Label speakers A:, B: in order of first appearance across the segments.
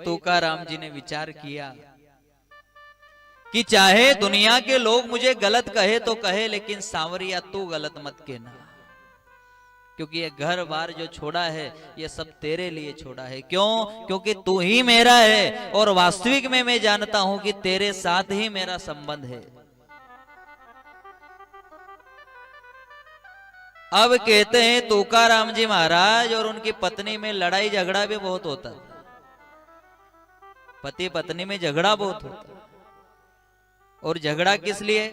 A: तुकाराम जी ने विचार किया कि चाहे दुनिया के लोग मुझे गलत कहे तो कहे, लेकिन सांवरिया तू गलत मत कहना, क्योंकि ये घर बार जो छोड़ा है ये सब तेरे लिए छोड़ा है। क्यों? क्योंकि तू ही मेरा है और वास्तविक में मैं जानता हूं कि तेरे साथ ही मेरा संबंध है। अब कहते हैं तुकाराम जी महाराज और उनकी पत्नी में लड़ाई झगड़ा भी बहुत होता, पति पत्नी में झगड़ा बहुत होता। और झगड़ा किस लिए?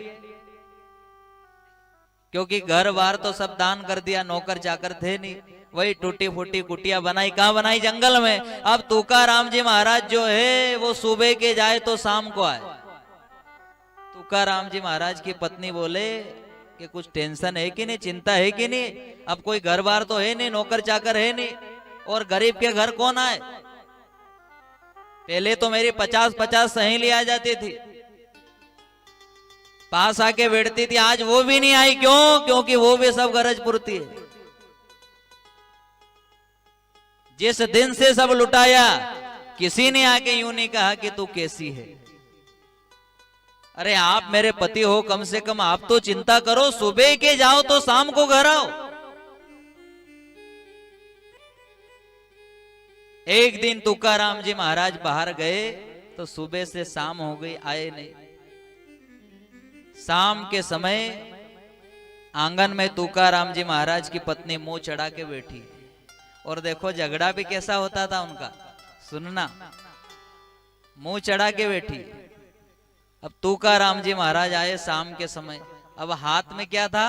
A: क्योंकि घर बार तो सब दान कर दिया, नौकर चाकर थे नहीं, वही टूटी फूटी कुटिया बनाई। कहां बनाई? जंगल में। अब तुकाराम जी महाराज जो है वो सुबह के जाए तो शाम को आए। तुकाराम जी महाराज की पत्नी बोले कि कुछ टेंशन है कि नहीं, चिंता है कि नहीं? अब कोई घर बार तो है नहीं, नौकर चाकर है नहीं, और गरीब के घर कौन आए? पहले तो मेरी 50-50 सहेली आ जाती थी, पास आके बैठती थी, आज वो भी नहीं आई। क्यों? क्योंकि वो भी सब गरज पूर्ति है। जिस दिन से सब लुटाया, किसी ने आके यूं नहीं कहा कि तू कैसी है। अरे आप मेरे पति हो, कम से कम आप तो चिंता करो, सुबह के जाओ तो शाम को घर आओ। एक दिन तुकाराम जी महाराज बाहर गए तो सुबह से शाम हो गई, आए नहीं। शाम के समय आंगन में तुकाराम जी महाराज की पत्नी मुंह चढ़ा के बैठी, और देखो झगड़ा भी कैसा होता था उनका, सुनना। मुंह चढ़ा के बैठी। अब तुकाराम जी महाराज आए शाम के समय, अब हाथ में क्या था?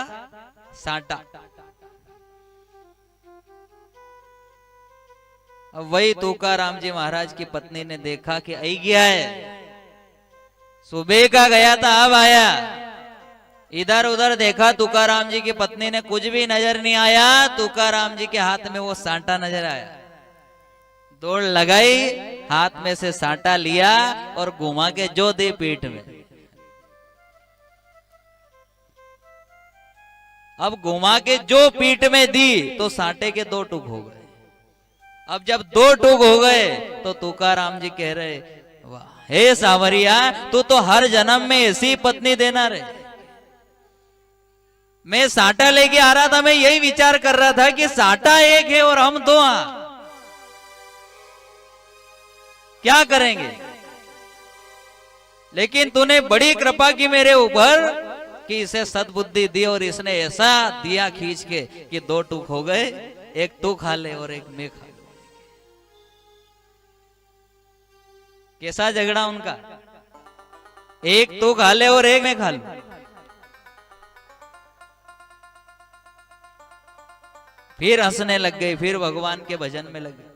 A: सांटा। अब वही तुकाराम जी महाराज की पत्नी ने देखा कि आई गया है, सुबह का गया था अब आया। इधर उधर देखा, तुकाराम जी की पत्नी ने कुछ भी नजर नहीं आया, तुकाराम जी के हाथ में वो सांटा नजर आया। दौड़ लगाई, हाथ में से सांटा लिया और घुमा के जो दी पीठ में। अब घुमा के जो पीठ में दी तो सांटे के 2 टुक हो गए। अब जब 2 टुक हो गए तो तुकाराम जी कह रहे, वाह हे सांवरिया, तू तो हर जन्म में ऐसी पत्नी देना रे। मैं सांटा लेके आ रहा था, मैं यही विचार कर रहा था कि सांटा एक है और हम 2 क्या करेंगे। लेकिन तूने बड़ी कृपा की मेरे ऊपर कि इसे सद्बुद्धि दी और इसने ऐसा दिया खींच के कि 2 टुक हो गए, एक तू खा ले और एक मैं खा ले। कैसा झगड़ा उनका? एक तू खा ले और एक मैं खा लूं। फिर हंसने लग गई, फिर भगवान के भजन में लग गई।